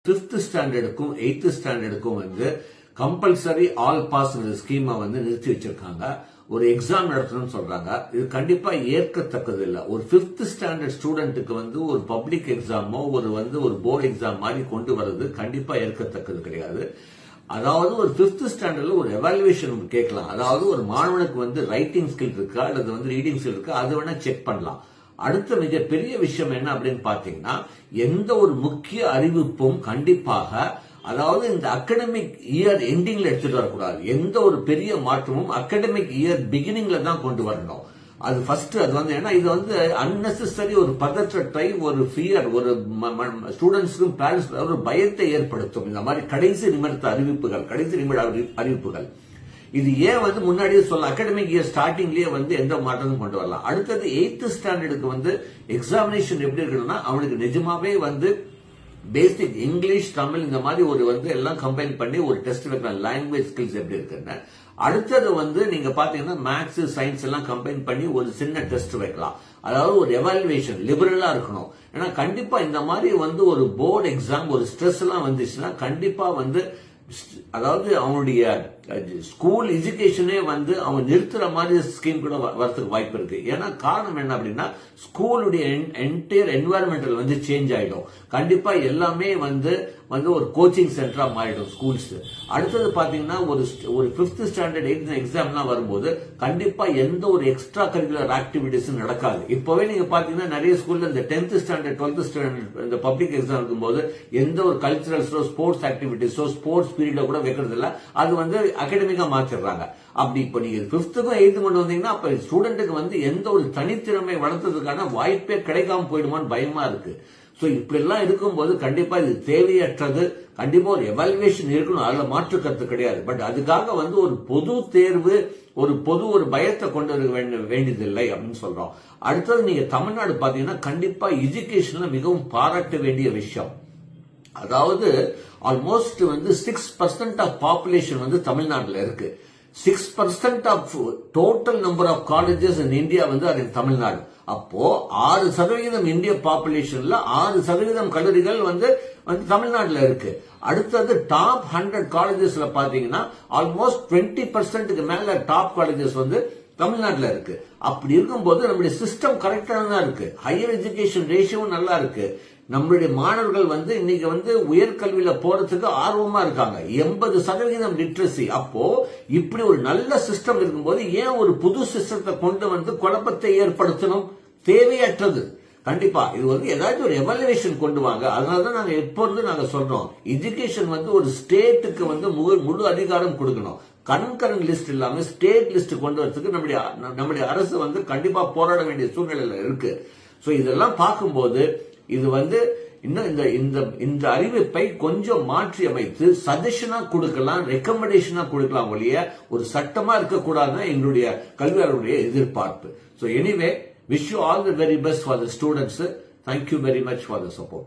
5th ஸ்டாண்டர்டுக்கும் 8th ஸ்டாண்டர்டுக்கும் வந்து compulsory all pass ஸ்கீமை வந்து நிறுத்தி வச்சிருக்காங்க. ஒரு எக்ஸாம் நடத்தணும்னு சொல்றாங்க. இது கண்டிப்பா ஏற்கத்தக்கது இல்ல. ஒரு 5th ஸ்டாண்டர்ட் ஸ்டூடெண்ட்டுக்கு வந்து ஒரு பப்ளிக் எக்ஸாமோ ஒரு போர்டு எக்ஸாம் மாதிரி கொண்டு வர்றது கண்டிப்பா ஏற்கத்தக்கது கிடையாது. அதாவது ஒரு 5th ஸ்டாண்டர்ட்ல ஒரு எவாலுவேஷன் கேட்கலாம். அதாவது ஒரு மாணவனுக்கு வந்து ரைட்டிங் ஸ்கில் இருக்கா அல்லது வந்து ரீடிங் ஸ்கில் இருக்கா, அது வேணா செக் பண்ணலாம். அடுத்த மிகப்பெரிய விஷயம் என்ன அப்படின்னு பாத்தீங்கன்னா, எந்த ஒரு முக்கிய அறிவிப்பும் கண்டிப்பாக அதாவது இந்த அகாடமிக் இயர் எண்டிங்ல எடுத்துட்டு வரக்கூடாது. எந்த ஒரு பெரிய மாற்றமும் அகாடமிக் இயர் பிகினிங்ல தான் கொண்டு வரணும். அது ஃபர்ஸ்ட். அது வந்து ஏன்னா இது வந்து அன்னெசரி ஒரு பதற்றத்தை, ஒரு ஃபியர், ஒரு ஸ்டூடெண்ட்ஸுக்கும் பேரண்ட்ஸ் ஒரு பயத்தை ஏற்படுத்தும். இந்த மாதிரி கடைசி நிமிட அறிவிப்புகள் இது ஏன் வந்து முன்னாடியே சொல்ல அகாடமிக் இயர் ஸ்டார்டிங்லயே வந்து எந்த மாற்றமும் கொண்டு வரலாம். அடுத்தது 8th ஸ்டாண்டர்டுக்கு வந்து எக்ஸாமினேஷன் எப்படி இருக்கணும்னா, அவனுக்கு நிஜமாவே வந்து பேசிக் இங்கிலீஷ், தமிழ் இந்த மாதிரி ஒரு வந்து எல்லாம் கம்பைன் பண்ணி ஒரு டெஸ்ட் வைக்கலாம். லாங்குவேஜ் ஸ்கில்ஸ் எப்படி இருக்குன்னு. அடுத்தது வந்து நீங்க பாத்தீங்கன்னா மேத்ஸ், சயின்ஸ் எல்லாம் கம்பைன் பண்ணி ஒரு சின்ன டெஸ்ட் வைக்கலாம். அதாவது ஒரு எவாலுவேஷன் லிபரலா இருக்கணும். ஏன்னா கண்டிப்பா இந்த மாதிரி வந்து ஒரு போர்டு எக்ஸாம் ஒரு ஸ்ட்ரெஸ் எல்லாம் வந்துச்சுன்னா கண்டிப்பா வந்து அதாவது அவனுடைய ஸ்கூல் எஜுகேஷனே வந்து அவன் நிறுத்துற மாதிரி ஸ்கீம் கூட வரதுக்கு வாய்ப்பு இருக்கு. ஏன்னா காரணம் என்ன அப்படின்னா, ஸ்கூலுடைய என்டையர் என்வாயர்மெண்டல் வந்து சேஞ்ச் ஆயிடும். கண்டிப்பா எல்லாமே வந்து ஒரு கோச்சிங் சென்டரா மாறிடும் ஸ்கூல்ஸ். அடுத்தது பாத்தீங்கன்னா ஒரு 5th ஸ்டாண்டர்ட் 8th எக்ஸாம்லாம் வரும்போது கண்டிப்பா எந்த ஒரு எக்ஸ்ட்ரா கரிக்குலர் ஆக்டிவிட்டிஸ் நடக்காது. இப்பவே நீங்க பாத்தீங்கன்னா நிறைய ஸ்கூல்ல இந்த 10th ஸ்டாண்டர்ட் 12th ஸ்டாண்டர்ட் இந்த பப்ளிக் எக்ஸாம் இருக்கும்போது எந்த ஒரு கல்ச்சரல்ஸோ ஸ்போர்ட்ஸ் ஆக்டிவிட்டிஸோ ஸ்போர்ட்ஸ் பீரியட்ல கூட வைக்கிறது இல்ல. அது வந்து அகாடமிக்கா மாத்திடுறாங்க. அப்படி இப்ப நீங்க 5th-க்கும் 8th கொண்டு வந்தீங்கன்னா அப்ப ஸ்டூடெண்ட்டுக்கு வந்து எந்த ஒரு தனித்திறமை வளர்த்ததுக்கான வாய்ப்பே கிடைக்காம போயிடுமான்னு பயமா இருக்கு. சோ இப்படி எல்லாம் இருக்கும்போது கண்டிப்பா இது தேவையற்றது. கண்டிப்பா ஒரு எவாலுவேஷன் இருக்கணும், அதுல மாற்று கருத்து கிடையாது. பட் அதுக்காக வந்து ஒரு பொது தேர்வு, ஒரு பயத்தை கொண்டு வர வேண்டியதில்லை அப்படின்னு சொல்றோம். அடுத்தது நீங்க தமிழ்நாடு பாத்தீங்கன்னா கண்டிப்பா எஜுகேஷன்ல மிகவும் பாராட்ட வேண்டிய விஷயம். அதாவது ஆல்மோஸ்ட் வந்து 6% ஆஃப் பாப்புலேஷன் வந்து தமிழ்நாட்டில் இருக்கு. 6% of total number of colleges in India வந்து அது தமிழ்நாடு. அப்போ 6% இந்திய பாப்புலேஷன்ல 6% கல்லூரிகள் வந்து தமிழ்நாட்டில் இருக்கு. அடுத்தது டாப் 100 காலேஜஸ்ல பாத்தீங்கன்னா ஆல்மோஸ்ட் 20%க்கு மேல டாப் காலேஜஸ் வந்து தமிழ்நாட்டில் இருக்கு. அப்படி இருக்கும்போது நம்முடைய சிஸ்டம் கரெக்டா தான் இருக்கு. ஹையர் எஜுகேஷன் ரேஷியோவும் நல்லா இருக்கு. நம்மளுடைய மாணவர்கள் வந்து இன்னைக்கு வந்து உயர்கல்வியில போறதுக்கு ஆர்வமா இருக்காங்க. 80% லிட்ரஸி. அப்போ இப்படி ஒரு நல்ல சிஸ்டம் இருக்கும்போது ஏன் ஒரு புது சிஸ்டத்தை கொண்டு வந்து குழப்பத்தை ஏற்படுத்தணும்? தேவையற்றது. கண்டிப்பா இது வந்து ஏதாச்சும் ஒரு எவாலுவேஷன் கொண்டு வாங்க. அதனாலதான் நாங்க எப்பொழுதும் நாங்க சொல்றோம், எஜுகேஷன் வந்து ஒரு ஸ்டேட்டுக்கு வந்து முழு அதிகாரம் கொடுக்கணும். கன்கரண்ட் லிஸ்ட் இல்லாம ஸ்டேட் லிஸ்ட் கொண்டு வரதுக்கு நம்முடைய அரசு வந்து கண்டிப்பா போராட வேண்டிய சூழ்நிலையில இருக்கு. சோ இதெல்லாம் பார்க்கும்போது இது வந்து இன்னும் இந்த அறிவிப்பை கொஞ்சம் மாற்றி அமைத்து சஜஷனா கொடுக்கலாம், ரெக்கமெண்டேஷனா கொடுக்கலாம் ஒழிய ஒரு சட்டமா இருக்கக்கூடாதுன்னு எங்களுடைய கல்வியாளருடைய எதிர்பார்ப்பு. So anyway, wish you all the very best for the students. Thank you very much for the support.